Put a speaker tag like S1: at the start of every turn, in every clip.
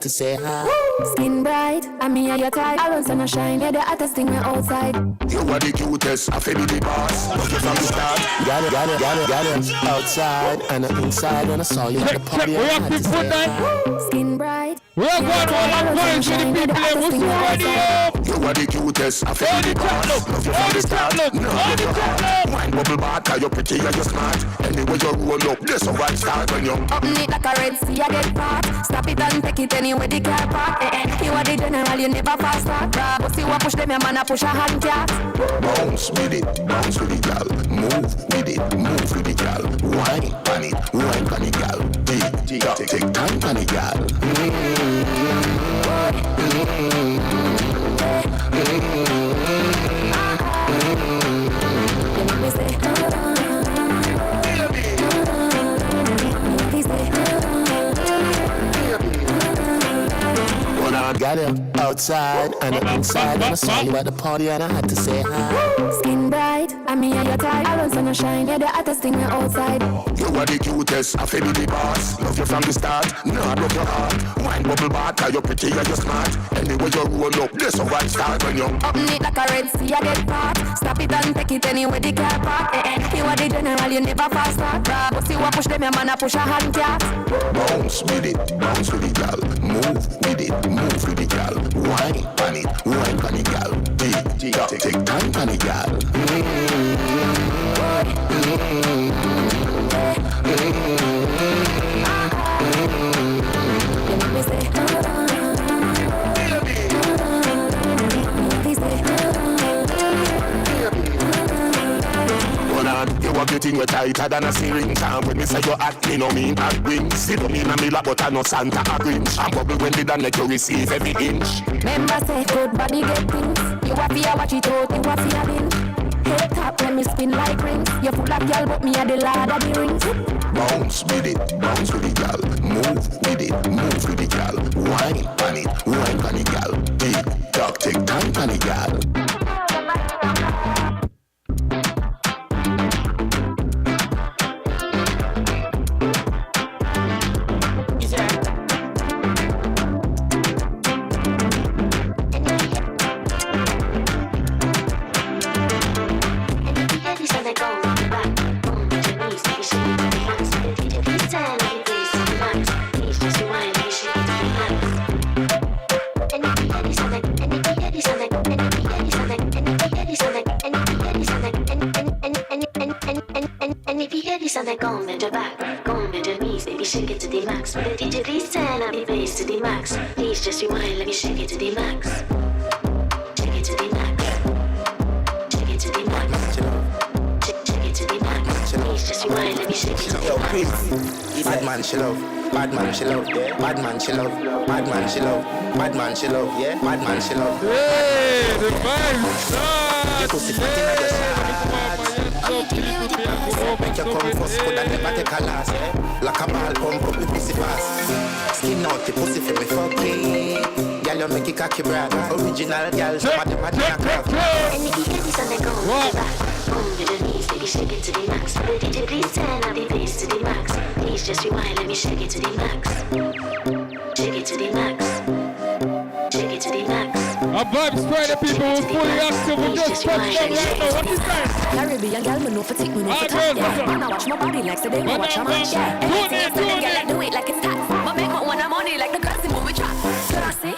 S1: to say hi.
S2: Skin bright, and me and your tight. I run sun and shine, you're the hottest thing we're outside.
S3: You are the cutest, I feel the boss. Love you from the start.
S1: Got it. Outside and inside when I saw you at the party. I had to say hi.
S2: Skin bright.
S4: We're going on one to the people that was ready.
S3: You are the cutest, I feel the boss. Love you from the start. Wine bubble back, you're pretty and you're smart. Anyway you roll up, this a right start when you're
S2: up neat like a red sea, I get part. Stop it and take it anywhere the car park. You are the general, you never fast start. But see what push them, your man a push a hand cat.
S3: Bounce with it, girl. Move with it, girl. Wine pan it, girl. Take time pan it, girl.
S1: Got it outside and inside when I saw you at the party and I had to say hi.
S2: Skin bright, and me and your tight. I run sun and shine, you're the hottest thing we're outside.
S3: You are the cutest, I feel the boss. Love you from the start, no I broke your heart. Wine bubble back, you're pretty and you're smart. Anyway you roll up, this a right start when you're
S2: up neat like a red sea, I get part. Stop it and take it anywhere the car park. You are the general, you never fast start. But see what push them, your man a push a hand cat.
S3: Bounce with it, girl. Move with it, girl. Wine pan it, girl. Take time pan it, girl. You are getting you tighter than a syringe. And when me say you act, me no mean act wings. See don't mean a me like but I no Santa a Grinch. I'm bubble when they done let you receive every inch.
S2: Member say good body get things. You have to watch it out, you have to binge. Head top when me spin like rings. You full of girl but me a the lord of the rings.
S3: Bounce with it, girl. Move with it, girl. Wine pan it, girl. Take time pan it, girl.
S5: Go on the back, go on the knees, baby shake it to the max. But the DJ please turn up the bass to the max. Please just rewind, let me shake it to the max. Shake it to the max. Shake it to the max. Shake it to the max. Please just rewind, let me shake it to the max.
S1: Bad man she love, bad man she love, yeah. Bad man she love, bad man she love, bad man she love, yeah. Bad man she love.
S4: Hey, the vibes.
S1: Your pussy fat in the shot. Make your come first, could I never take a last, yeah. Like a ball pump up the pussy fast. Skin out the pussy for me fucking. Girl you make it cocky brad. Original girl, some of them are the craft.
S5: And if you hear this on the go on the back, go on the knees, baby shake it to the max. But the DJ please turn up the bass to the max. Please just rewind, let me shake it to the max. Shake it to the max. Shake it to the max.
S4: A Vybz Friday people who fully active, we just touched down right now. What is that?
S2: Caribbean girl, me know for tick, me know for top, yeah. Man, I watch my body like so they go watch a man, yeah. Anything else, I get like do it like it's tax. But make my one money like the girls in movie trap. Classy,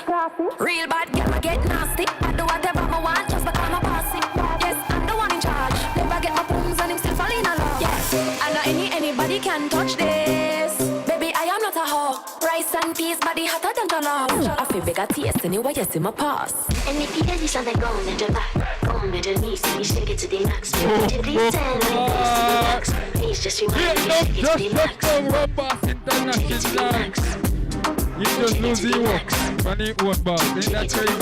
S2: real bad girl, I get nasty. I do whatever I want, just because I'm a bossy. Yes, I'm the one in charge. Never get my booms and him still falling in love. Yeah, I know anybody can touch this. Baby, I am not a hoe. Rice and peas, body hotter than the law. I feel bigger taste anyway, yes, in my pass.
S5: And if you hear this on the go on the back, go on the knees, baby shake it to the max. Baby, please turn on the bass to the max. Please just rewind, shake it to the max. Shake it to the max.
S4: You just lose the work from the own boss. Ain't that crazy?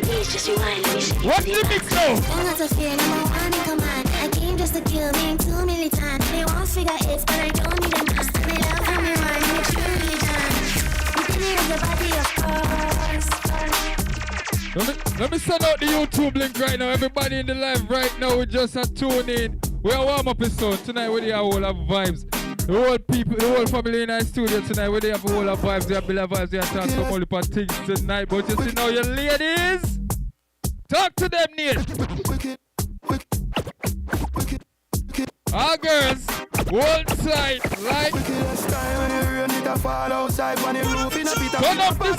S5: Please just rewind, let me shake it to the max.
S4: What's the mix now?
S6: I'm not a fear, no more panic command. I came just to kill me 2 million times. They won't figure it, but I don't need them. Me love and me run, me truly done. You can hear the body, of course.
S4: Let me send out the YouTube link right now. Everybody in the live right now, we just are tuning in. We are warm up episode. Tonight we are all have vibes. The whole people, the whole family in our studio tonight. Where they have all our vibes, they have Livevybz, they have talk some only for things tonight. But you see now, your ladies, talk to them, Neil. Our girls, hold tight, like. Turn up the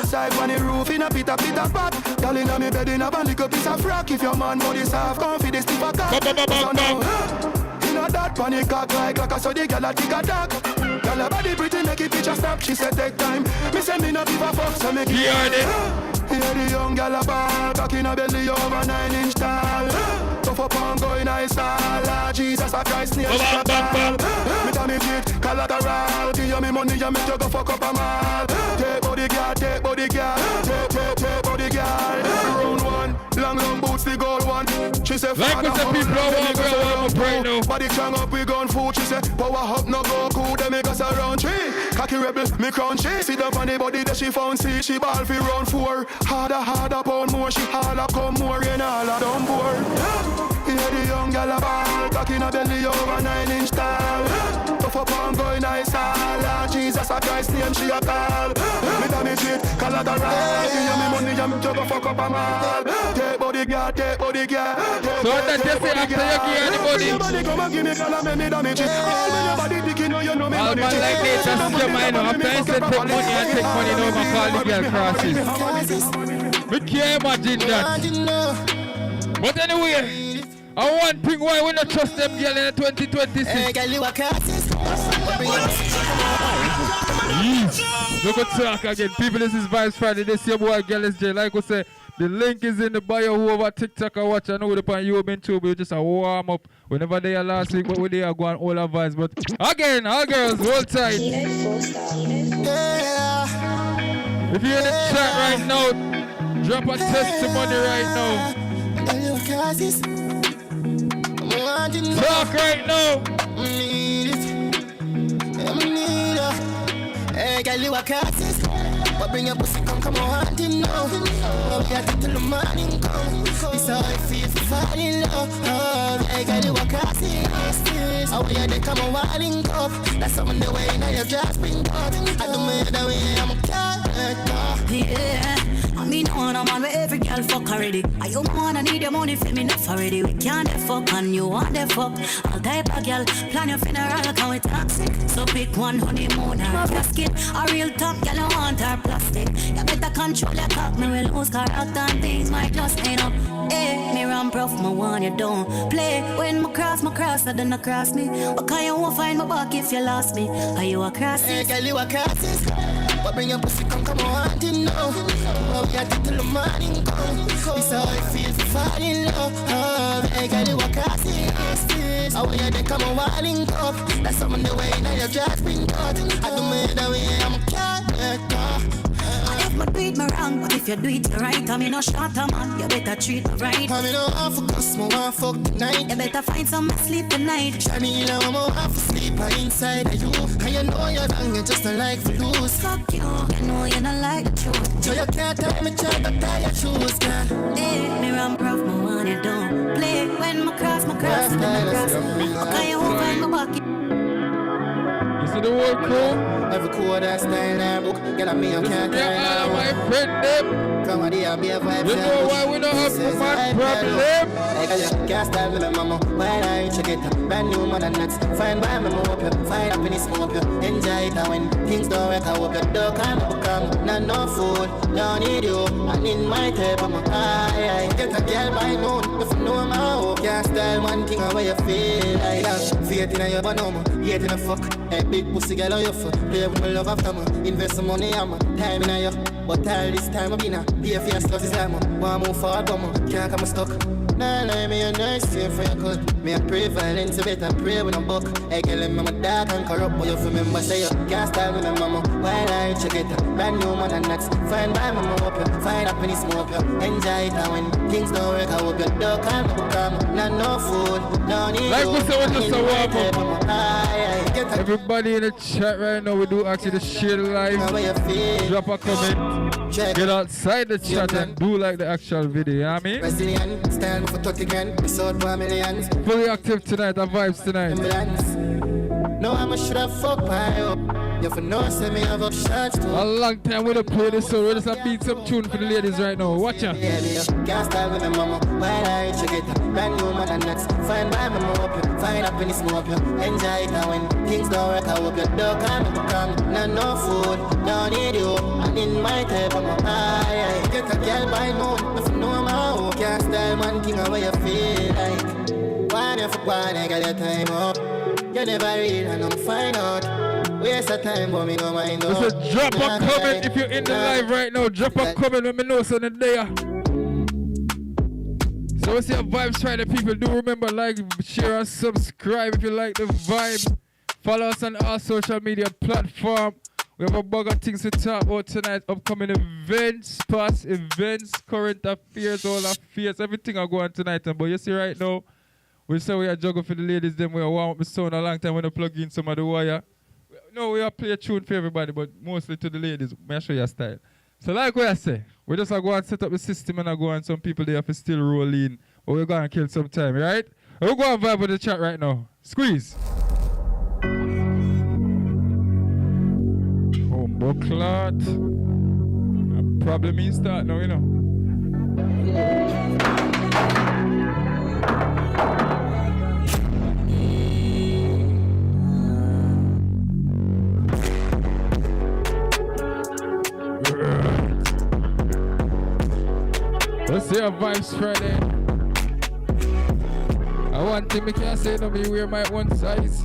S3: Outside on the roof in a pita pot. Girl inna me bed in a band, lick a piece of rock. If your man body soft, confidence stiff a cock. Inna that panic cock like a so the girl a tick a talk. Girl a body pretty, make it picture snap. She said take time. Me say me no give a fuck, so make it. Hear the young girl a ball, cock inna belly over 9-inch tall. Tough up and going nice all. Jesus a Christ name she a call. Me tell me cheat, collateral. Give you me money, you make you go fuck up a mall. Take body girl, take body girl, take body girl. Round one, long boots, the gold one. She say
S4: like with the people who want right now.
S3: Body strong up, we gun food. She say power up, no go cool. They make us around tree. Cocky rebel, me crunchy. See the funny body that she found. See she ball fi round 4. Harder, pound more. She harder, come more. In all a dumb board. Hear the young gal a ball. Cocky in a belly over 9-inch tall. Tough up and going nice all. Jesus a Christ name she a call. Me tell me treat collateral. Give you me money, you make you go fuck up a mall. Take body girl, take body girl.
S4: So that just say after you give anybody.
S3: Come and give me call and me damage it. All when your body dick, you know you know me.
S4: All man like this, just your mind up. After I said take money and take money, no man call the girl crosses. We can't imagine that. But anyway, I want thing why we not trust them girl in 2026.
S3: Hey, girl, you a crosses.
S4: Look at talk again. People, this is Vybz Friday. This your boy Gyalis Jay. Like we say, the link is in the bio. Whoever TikTok or watch, I know the pan you have been too, but just a warm up. Whenever they are last week, but we they are going all our vibes. But again, our girls, hold tight.
S3: Yeah.
S4: If you're in the chat right now, drop a testimony right now. Talk right now.
S3: Hey, girl, you a crosses. But bring your pussy, come on, hunting now. We got it till the morning come. This how I feel for falling love. Hey, girl, you a crosses. How we are they come on, walling up. That's something the way now your dress bring up. I do me the way I'm a character.
S2: Yeah, I mean, on a man where every girl fuck already. I don't wanna need your money for me enough already. We can't fuck and you want the fuck. I'll type a girl, plan your funeral, can we toxic? So pick one honeymoon or basket. A real top girl, I want her plastic. You better control your cock, me will lose character and things might just end up. Hey, me run prof, my one you don't play. When my cross, I don't cross me. But can you won't find my back if you lost me? Are you a crosses?
S3: Hey, girl, you a crosses. But bring your pussy, come on, hunting now. We got it till the morning come. This how I feel for falling love. Hey, girl, you a crosses. How we are they come on, walling up. That's something the way now your dress bring out. I do me the way I'm a character.
S2: If me do it me wrong, but if you do it right, I'm in a short man. You better treat me right.
S3: I'm in a half a cause, my one fuck tonight.
S2: You better find some sleep tonight.
S3: Shani, you know I'm half asleep inside of you. And you know you're wrong, you just don't like to lose.
S2: Fuck you, you know you don't like the truth.
S3: So you can't tell me try to tie your shoes, girl.
S2: Hey, me run prof, my one you don't play. When my cross, and then I cross. Okay, you won't find my bucket.
S4: You see the whole crew?
S3: Every cool that's style in our book. Get at me, I can't
S4: Yeah, all of my friend them.
S3: Come on, dear, be a vibe.
S4: You know why we don't have no man problem?
S3: I can't style me, mama. Why I check it? Brand new man and nuts. Fine by me, move you. Find happiness, move you. Enjoy it, and when things don't work, I hope you don't come. Not no food, don't need you. I need my tape, mama. I get a girl by noon. If you know my hope, can't style one thing how you feel. I have faith in your banana, yet in a fuck. Hey, big pussy girl on your foot. Play with my love after me. Invest some money, I'm time in a you. But all this time I've been a pay for your stuff is like me. Want move forward, but me can't come stuck. Nah, me a nice thing for your cut. Me a pray violence, you better pray with a buck. Hey, girl, I'm a dark and corrupt, but you remember say you can't style with my mama. While I check it, brand new man and nuts. Find by mama up you, find happiness smoke you. Enjoy it, and when things don't work, I hope you don't come. Not no food, don't need
S4: like
S3: you.
S4: we say, we just a warm up. Everybody in the chat right now, we do ask you to share the live, drop a comment, get outside the chat and do like the actual video, you know what I mean? Fully active tonight, the vibes tonight.
S3: No, I'm a should have fucked my you for no send me have up shots too.
S4: A long time we don't play this, so we're just beat some tune for the ladies right now. Watch out.
S3: Can't start with my mama. While I check it, brand new man and nuts. Find by my mama, find up in the smoke. Enjoy it now when things don't work. I hope your dog can't come. No food, don't need you. And in my table, I'm high. Get a girl by noon. If you know my own, can't style man king away you feel like. One if one, I got your time up. You never read and I'm fine out. Waste of time, but me no mind out.
S4: So drop a comment if you're in the live right now. Drop a comment when me know something there. So we see our Vybes Friday people. Do remember like, share and subscribe if you like the vibe. Follow us on our social media platform. We have a bag of things to talk about tonight. Upcoming events, past events, current affairs, all affairs. Everything are going tonight. But you see right now, we say we are juggle for the ladies, then we are warm up the sound a long time when we plug in some of the wire. No, we are play a tune for everybody, but mostly to the ladies. May I show you a style. So like what I say, we just go and set up the system and I go and some people they have to still roll in. But we're going to kill some time, right? We'll go and vibe with the chat right now. Squeeze. Oh, bucklet. Problem is start now, you know. Let's see our Vybes Friday. I want to make you say no me wear my one size.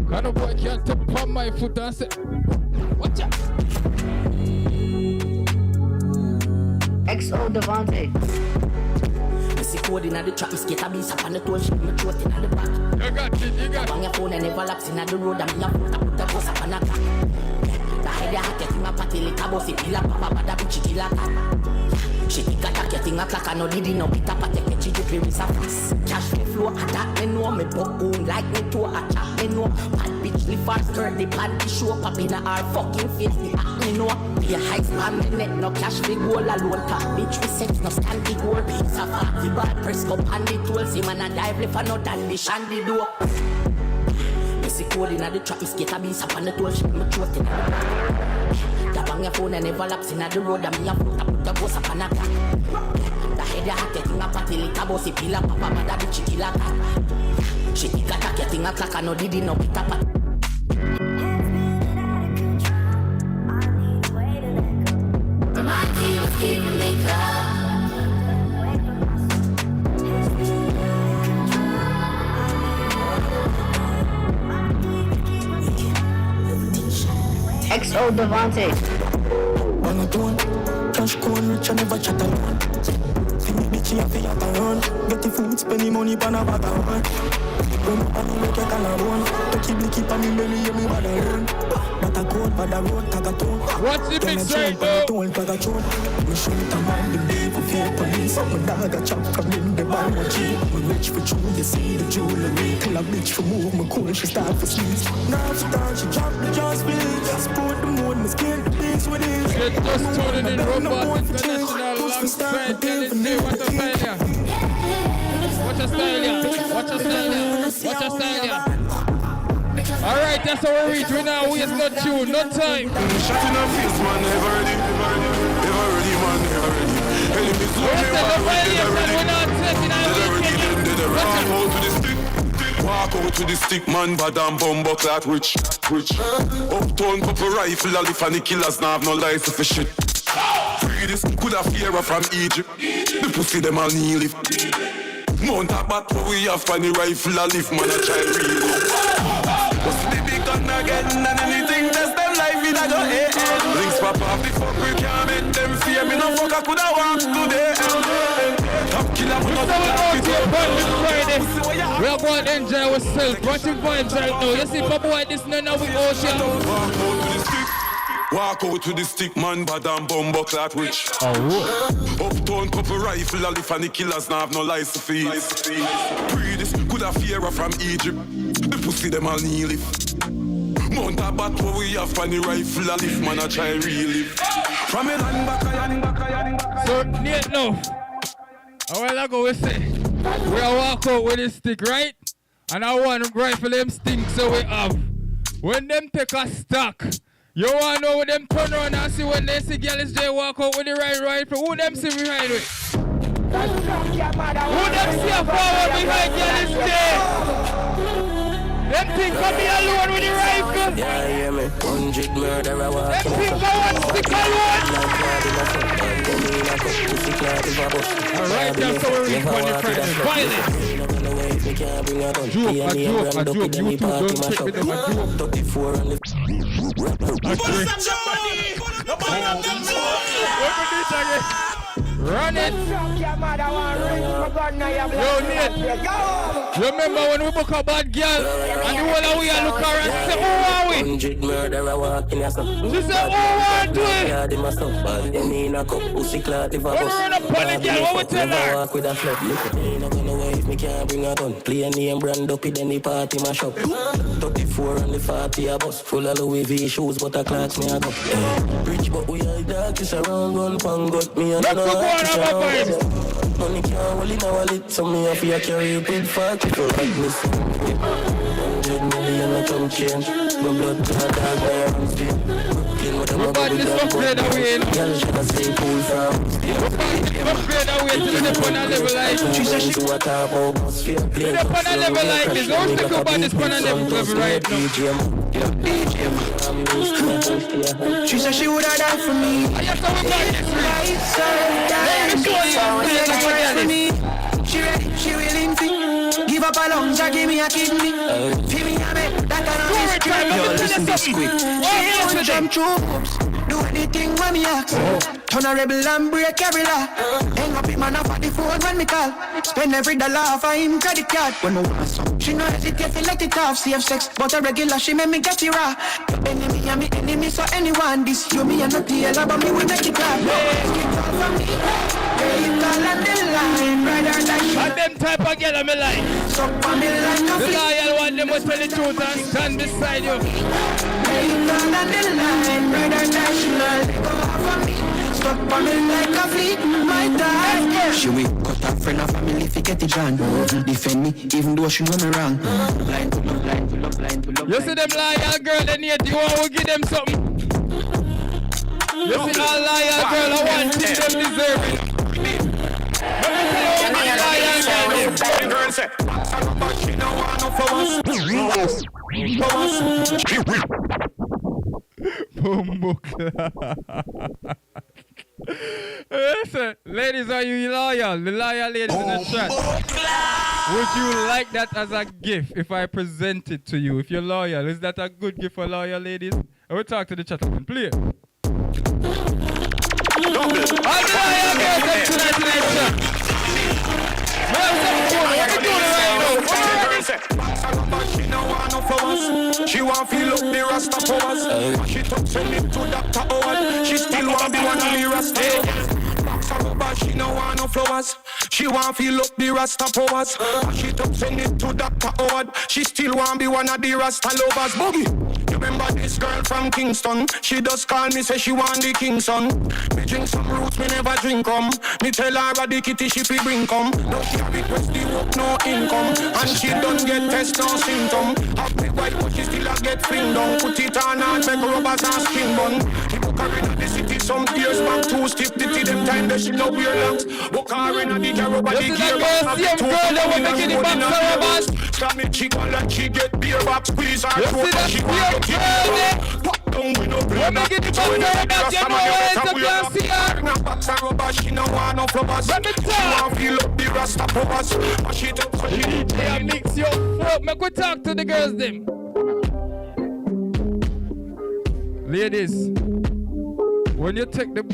S4: Kind of boy can't tap on my foot and say, watch out.
S7: XO Devante.
S8: Missy code in the trap, skate a beast up on the toe, shit me throat in the back.
S4: You got it, you got it.
S8: On your phone and never laps in the road, and me a put a post up on a crack. The head ya getting a party like a bossy pillar, papa bada bitch kill a cat. She think attack getting a clock, and no did no beat up, take it, she do play with a fast. Cash flow attack, me know me buck boom like me to a chat, me know. Bad bitch live fast, skirt the panty show, pop in her fucking face, the act me know. Be a high spam, me net no cash, we goal alone, top bitch, we set no stand the goal, pizza fat, the bad press up, and the tool, see man a dive left and not and the shandy door. Missy code in the trap, skate a beast up on the tool, shit me throat in the back. Tap on your phone and never laps in the road, and me a put a post up on a crack. The head ya getting a party like a bossy pillar, papa bada bitch kill a cat. She think attack getting a clock, and no did no beat up.
S6: My team was keeping me calm.
S7: XO Devante.
S9: On a tone, cash cold, rich and never chat alone. See me bitchy and feel up around. Get the food, spend the money, pan a bag of work. When up on me, make a alone. Touchy blicky pan me belly, you me bad alone. But a cold, bad a road, tag a toe.
S4: What's the big straight though?
S9: Me shoot a man, the day for fear police. My dog a chop from in the bar, my G. Me rich for true, you see the jewelry. Tell a bitch for move, my cool, she start for sneeze. Now she start, she drop the jaw speed. Just put the mood, my skin, the beats with it.
S4: Get just tuning in Robot International alongside Gyalis Jay. What a style ya. Watch a style ya. Watch a style ya. Watch a style ya. Alright, that's how we reach. We now waste no tune, no time.
S10: Shot in her face, man, never ready, man, never ready. Enemies look me while we dead already. Walk out to the stick, man, bad and bumbo clat rich. Uptown couple rifle, all if any killers now have no license for shit. Free this could have fear from Egypt. The pussy them all kneel if. Mount a bat what we have for the rifle, all if man a try real. Bust the big gun again and anything test them life in a go head. Links pop off the fuck we can't make them fear me no fuck I coulda walked today. Top killer we not
S4: we are going to enjoy ourselves. Watching vibes right now. You see, for boy, this none of we ocean.
S10: Walk out with the stick, man, bad and bumbo clat witch. Uptown couple rifle, all if any killers now have no license to feed. Breeders could have fear from Egypt. The pussy them all kneel if. Mount a bat what we have on the rifle, all if man a try relive. From a land back.
S4: So, Nate, no. A while ago we say, we are walk out with this stick, right? And I want to rifle them stinks so we have. When them take a stock, you want to know when them turn around and see when they see Gyalis Jay walk out with the right rifle. Who them see behind it? Who them see a forward behind Gyalis Jay? Them think of me alone with the rifle.
S9: Yeah, hear me. 100 murderer walk.
S4: Them think of one stick alone. Alright, that's how we reach when you're frightened. Violence. A joke. You two don't take me them a joke.
S9: 34 on the...
S4: Run it! Yo, Nate, you remember when we book a bad girl and the whole of we are look around and say, who are we?
S9: 100 murderer walking as a...
S4: She said, who are we?
S9: When we run up on the
S4: girl, what we tell her?
S9: Walk with a flag, look at me, not gonna wave, me can't bring a gun. Play a name brand up in any party, my shop. 34 on the 40 a bus, full of Louis V shoes, but a clocks me a go. Rich but we are dark, it's around one pound, got me and money can't hold in a wallet, so me have to carry a big fat people like me. 100 million I come change, my blood clot dog by your hands deep. We're
S4: about this upgrade away.
S9: Girl should have stay cool from.
S4: Upgrade away till they put on a level like this.
S9: She said she want to talk about sphere.
S4: They put on a level like this. Don't think about this put on a level right now.
S9: She said she would have died for me.
S4: I just saw we got this ring.
S9: She ready, she willing to give up a lungs, give me a kidney. Feel me, I make that kind of mystery. Yo, listen this quick. She ain't to jump through hoops. Do anything when me ask. Turn a rebel and break every law. Hang up him and off at the phone when me call. Spend every dollar for him credit card. When me want some, she know hesitate to let it off. Safe sex, but a regular she make me get it raw. Enemy and me enemy, so anyone this you me and not the hell about me we make it clap.
S4: And them type of girl me like. The loyal one, them must tell the truth and stand beside you.
S9: Stop on me like a fleet, my dad. She will cut her friend and family if you get it wrong. Defend me even though she know me wrong. Blind to love, blind to love, blind to love.
S4: You see them loyal girl, they need you want to give them something. You see all loyal girl, I want to them deserve it.
S10: Girl say, but she don't want no flowers.
S4: Listen, ladies, are you loyal? The loyal ladies in the chat. Would you like that as a gift if I present it to you? If you're loyal, is that a good gift for loyal ladies? I will talk to the chat and play it. All the loyal girls tonight.
S10: She want feel up the Rasta powers. She took send it to Dr. Howard. She still want be one of the Rasta. She no want no flowers. She want feel up the Rasta powers. She took send it to Dr. Howard. She still want be one of the Rasta lovers. Boogie. You remember this girl from Kingston? She does call me, say she want the king son. Me drink some roots, me never drink them. Me tell her the kitty she fi bring come. No she request the work, no income. And she don't get test, no symptom. Have me white, but she still a get fling down. Put it on and make rubbers and skin bun. He book her in the city some years back. Two stiff titty, them time that she no wear locks. Book her in the car over the gear box. Have the two in the rubbers. Stop me chick on like she get beer box. Squeeze her throat and she want to keep pop down with no brain. So when you see the man, you better wear no box and rubber. She no want no flowers. She want feel up the Rasta powers. And she took so she
S4: yeah, mix your fuck. Make we talk to the girls them. Ladies, when you take the